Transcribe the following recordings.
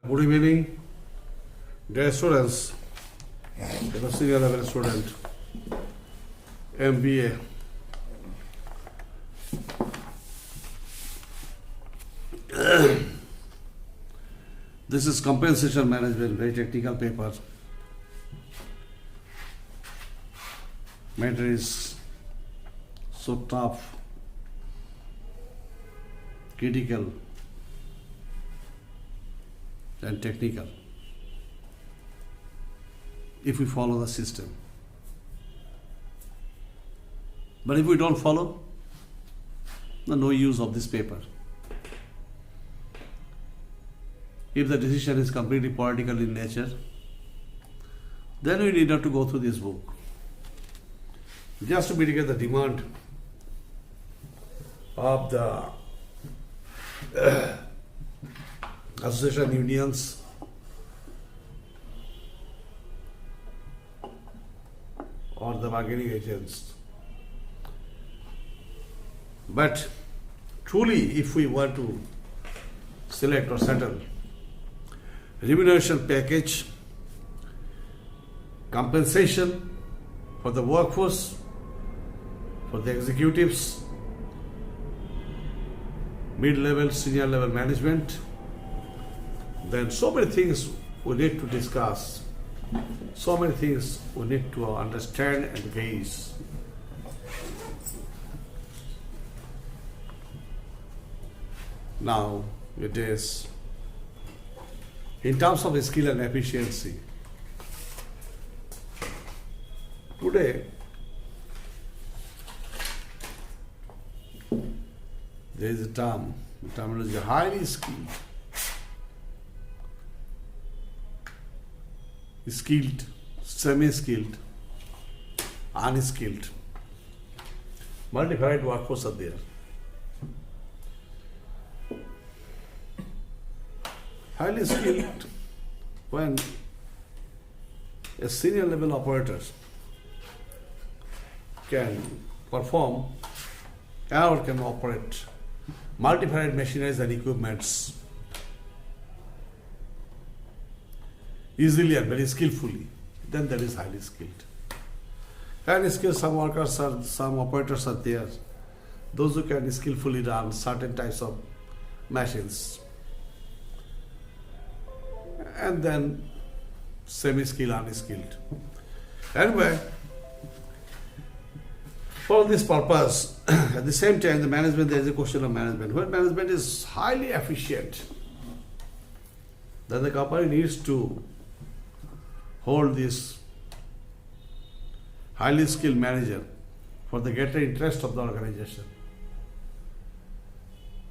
Good evening, dear students. I'm a senior level student, MBA. This is compensation management, very technical paper. Matter is so tough, critical, and technical if we follow the system. But if we don't follow, then no use of this paper. If the decision is completely political in nature, then we need not to go through this book. Just to mitigate the demand of the association unions or the bargaining agents. But truly, if we want to select or settle remuneration package, compensation for the workforce, for the executives, mid-level, senior level management, then so many things we need to discuss, so many things we need to understand and gauge. Now it is in terms of skill and efficiency. Today there is a term, the terminology highly skilled. Skilled, semi-skilled, unskilled, multi-varied workforce are there. Highly skilled, when a senior level operator can perform or can operate multi-varied machineries and equipments easily and very skillfully, then that is highly skilled. Highly skilled, some operators are there, those who can skillfully run certain types of machines. And then semi-skilled, unskilled. Anyway, for this purpose, at the same time, the management, there is a question of management. When management is highly efficient, then the company needs to hold this highly skilled manager for the greater interest of the organization.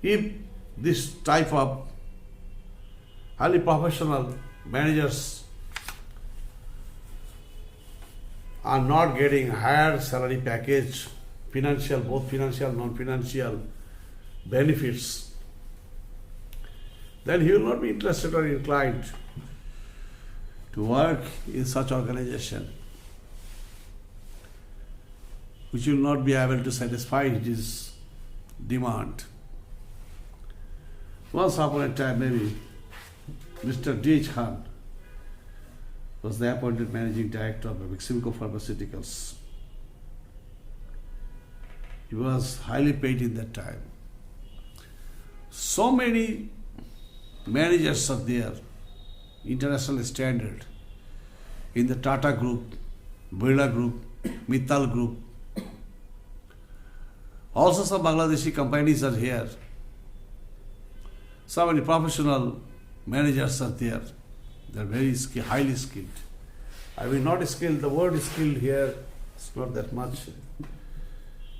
If this type of highly professional managers are not getting higher salary package, financial, both financial, non-financial benefits, then he will not be interested or inclined to work in such organization, which will not be able to satisfy his demand. Once upon a time, maybe Mr. D.H. Khan was the appointed managing director of Mexico Pharmaceuticals. He was highly paid in that time. So many managers are there, international standard, in the Tata Group, Birla Group, Mittal Group. Also some Bangladeshi companies are here. So many professional managers are there. They are very highly skilled. I mean, not skilled, the word skilled here is not that much.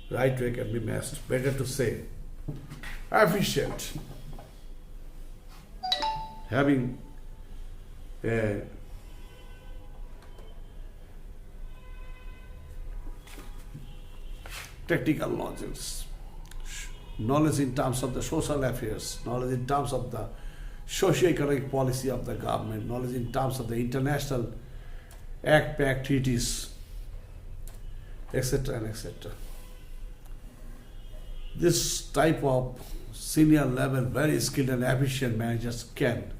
Right way can be messed. Better to say efficient. Having a technical knowledge in terms of the social affairs, knowledge in terms of the socio-economic policy of the government, knowledge in terms of the international pact treaties, etc. and etc. This type of senior level, very skilled and efficient managers can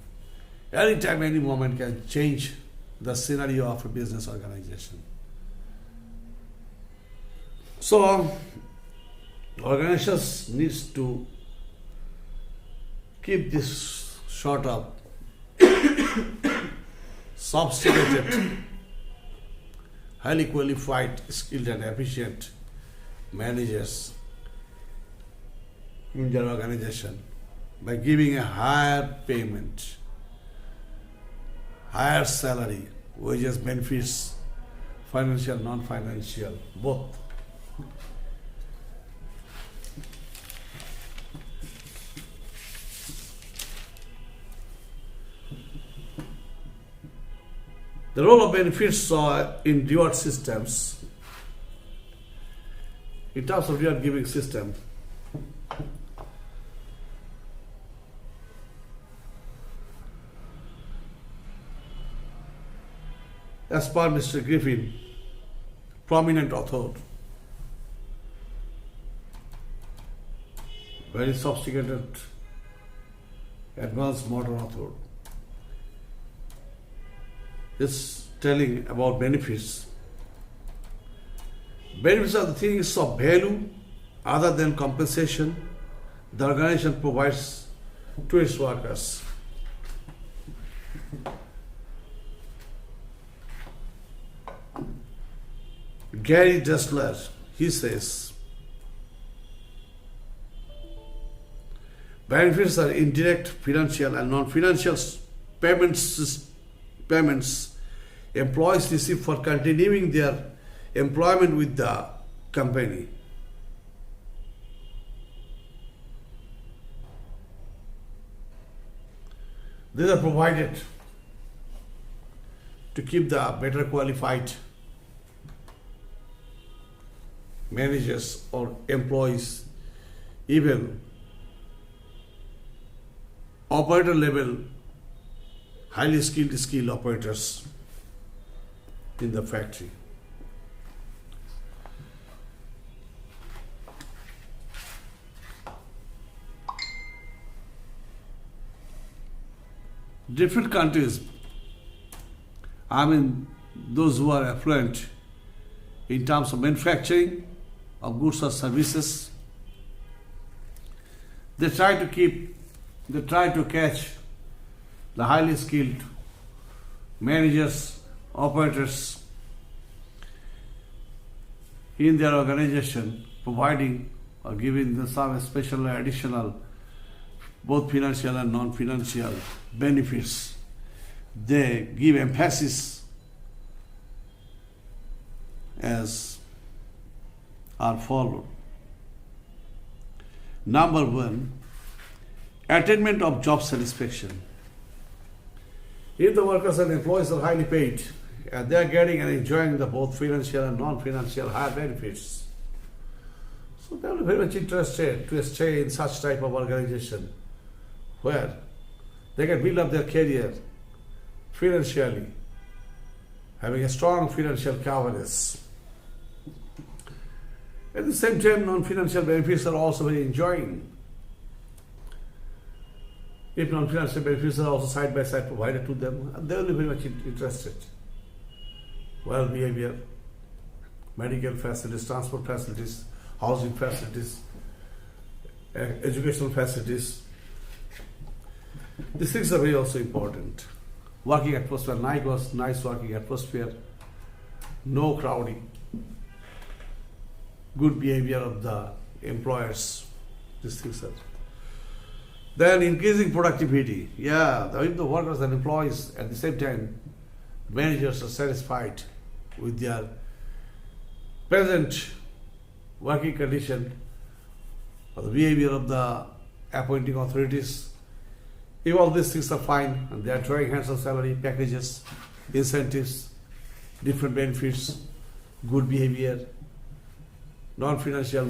Anytime, any moment can change the scenario of a business organization. So, organizations needs to keep this sort of sophisticated, highly qualified, skilled and efficient managers in their organization by giving a higher payment, higher salary, wages, benefits, financial, non-financial, both. The role of benefits in reward systems, in terms of reward giving system, as per Mr. Griffin, prominent author, very sophisticated, advanced modern author, is telling about benefits. Benefits are the things of value other than compensation the organization provides to its workers. Gary Dessler, he says, benefits are indirect financial and non-financial payments employees receive for continuing their employment with the company. These are provided to keep the better qualified managers or employees, even operator level, highly skilled operators in the factory. Different countries, those who are affluent in terms of manufacturing of goods or services, they try to catch the highly skilled managers, operators in their organization, providing or giving them some special additional both financial and non-financial benefits. They give emphasis as are followed. Number one, attainment of job satisfaction. If the workers and employees are highly paid and they are getting and enjoying the both financial and non-financial higher benefits, so they are very much interested to stay in such type of organization where they can build up their career financially, having a strong financial coverage. At the same time, non-financial benefits are also very enjoying. If non-financial benefits are also side by side provided to them, they will be very much interested. Well behavior, medical facilities, transport facilities, housing facilities, educational facilities. These things are very also important. Working atmosphere, nice working atmosphere, no crowding, good behavior of the employers. These things are. Then increasing productivity. If the workers and employees at the same time, managers are satisfied with their present working condition or the behavior of the appointing authorities. If all these things are fine and they are drawing handsome salary packages, incentives, different benefits, good behavior, non-financial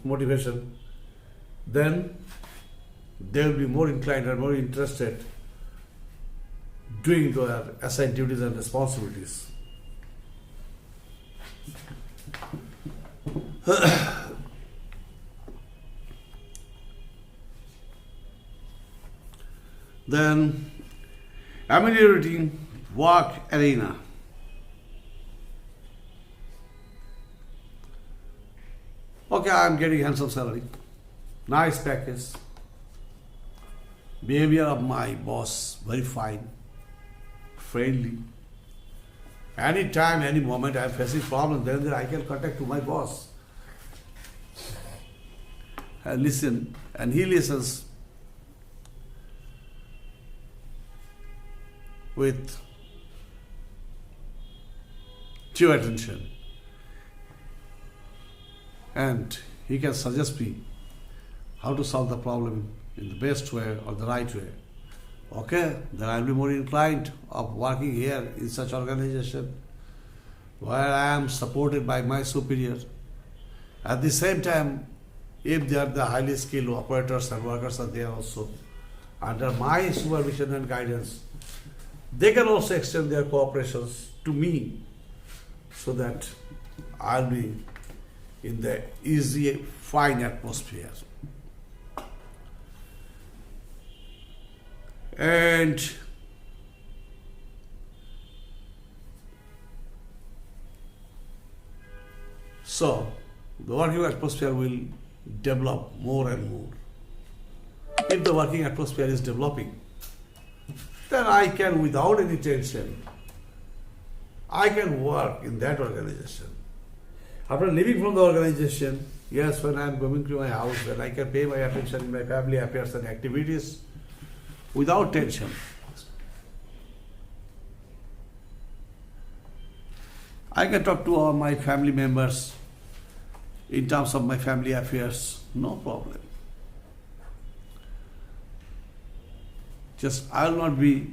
motivation, then they will be more inclined and more interested doing their assigned duties and responsibilities. Then ameliorating work arena. Okay, I am getting handsome salary, nice package, behavior of my boss very fine, friendly. Anytime, any moment I am facing problems, then I can contact to my boss and listen, and he listens with due attention, and he can suggest me how to solve the problem in the best way or the right way. Okay, then I will be more inclined of working here in such organization where I am supported by my superior. At the same time, if they are the highly skilled operators and workers are there also, under my supervision and guidance, they can also extend their cooperations to me so that I'll be in the easy, fine atmosphere. And so the working atmosphere will develop more and more. If the working atmosphere is developing, then I can, without any tension, I can work in that organization. After leaving from the organization, yes, when I am going to my house, then I can pay my attention in my family affairs and activities without tension. I can talk to all my family members in terms of my family affairs, no problem. Just I will not be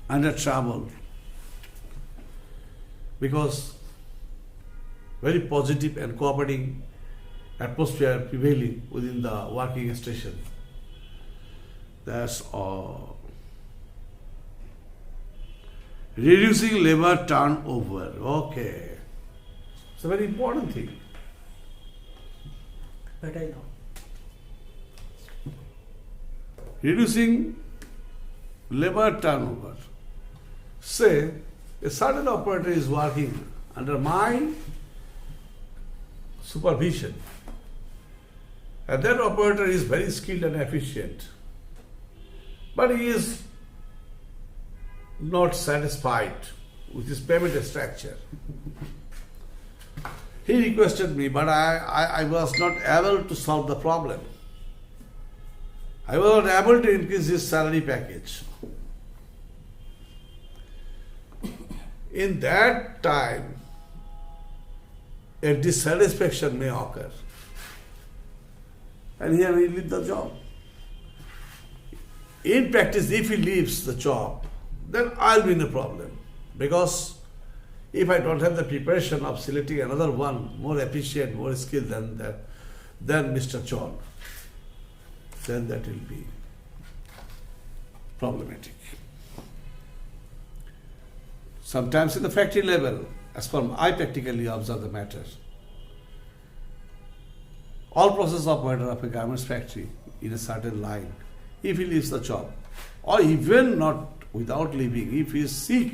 under trouble because very positive and cooperating atmosphere prevailing within the working station. That's all. Reducing labor turnover. Okay. It's a very important thing. But I know. Reducing labor turnover. Say, a certain operator is working under my supervision, and that operator is very skilled and efficient, but he is not satisfied with his payment structure. He requested me, but I was not able to solve the problem. I was not able to increase his salary package. In that time, a dissatisfaction may occur, and he may leave the job. In practice, if he leaves the job, then I'll be in a problem, because if I don't have the preparation of selecting another one more efficient, more skilled than Mr. Chool, then that will be problematic. Sometimes in the factory level, as per I practically observe the matter, all process operator of a garments factory in a certain line, if he leaves the job, or even not without leaving, if he is sick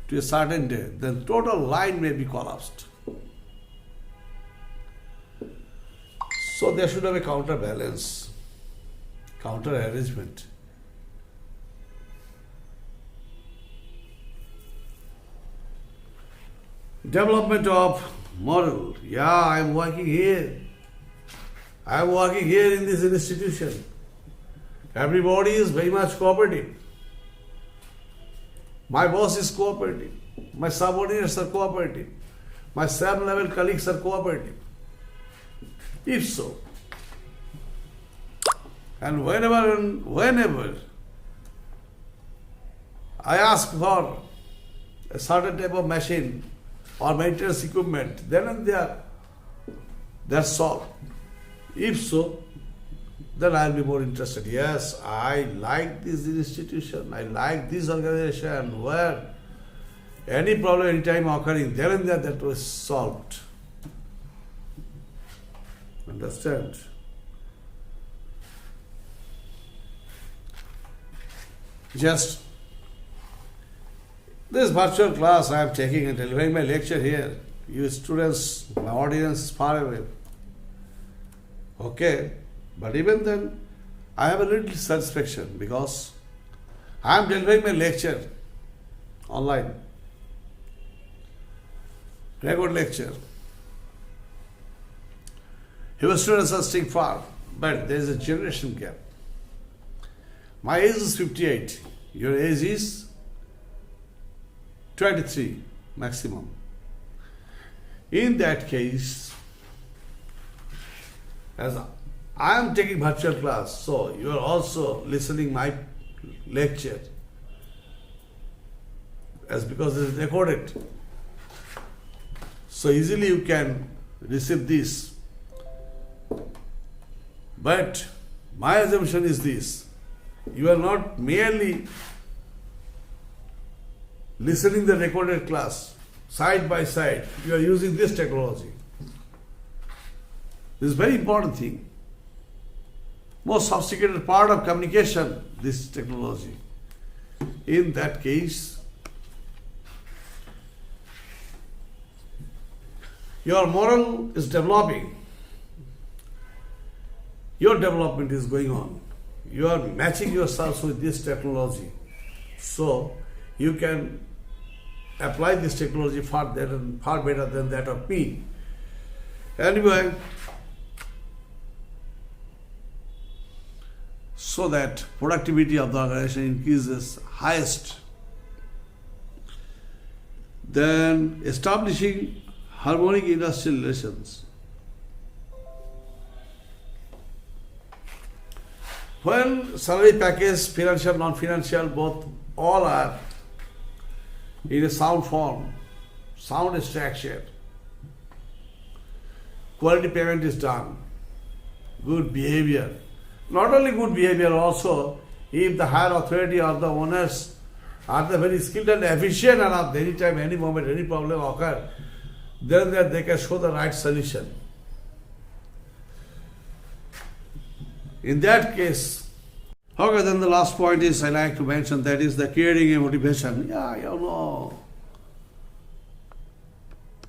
to a certain day, then total line may be collapsed. So there should have a counterbalance, counter arrangement. Development of moral. Yeah, I am working here. I am working here in this institution. Everybody is very much cooperative. My boss is cooperative. My subordinates are cooperative. My sub-level colleagues are cooperative. If so, and whenever I ask for a certain type of machine or maintenance equipment, then and there, that's solved. If so, then I'll be more interested. Yes, I like this institution, I like this organization where any problem anytime occurring, there and there that was solved. Understand? just this virtual class I am taking and delivering my lecture here. You students, my audience is far away. Okay, but even then, I have a little satisfaction because I am delivering my lecture online, record lecture. Your students are staying far, but there is a generation gap. My age is 58. Your age is 23 maximum. In that case, as I am taking virtual class, so you are also listening my lecture, as because it is recorded. So easily you can receive this. But my assumption is this: you are not merely listening the recorded class side by side. You are using this technology. This is a very important thing. Most sophisticated part of communication, this technology. In that case, your moral is developing. Your development is going on. You are matching yourselves with this technology. So you can apply this technology far better than that of me. Anyway, so that productivity of the organization increases highest. Then establishing harmonic industrial relations. When salary package, financial, non-financial, both all are in a sound form, sound structure, quality payment is done, good behavior. Not only good behavior, also if the higher authority or the owners are the very skilled and efficient enough, any time, any moment, any problem occur, then they can show the right solution. In that case, okay, then the last point is I like to mention, that is the creating a motivation. Yeah, you know,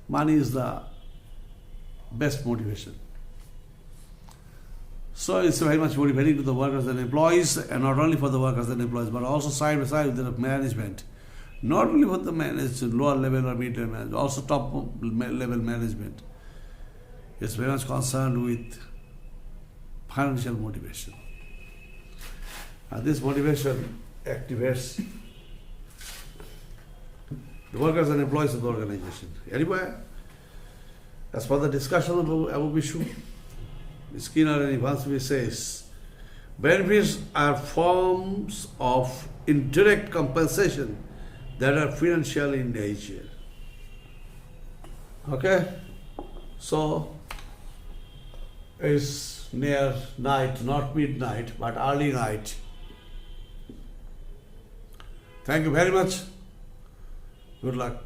money is the best motivation. So it's very much motivating to the workers and employees, and not only for the workers and employees, but also side by side with the management. Not only for the management, lower level or mid-level management, also top level management. It's very much concerned with financial motivation. And this motivation activates the workers and employees of the organization. Anyway, as for the discussion of above issue, Skinner and Ivansky says, benefits are forms of indirect compensation that are financial in nature. Okay? So, it's near night, not midnight, but early night. Thank you very much. Good luck.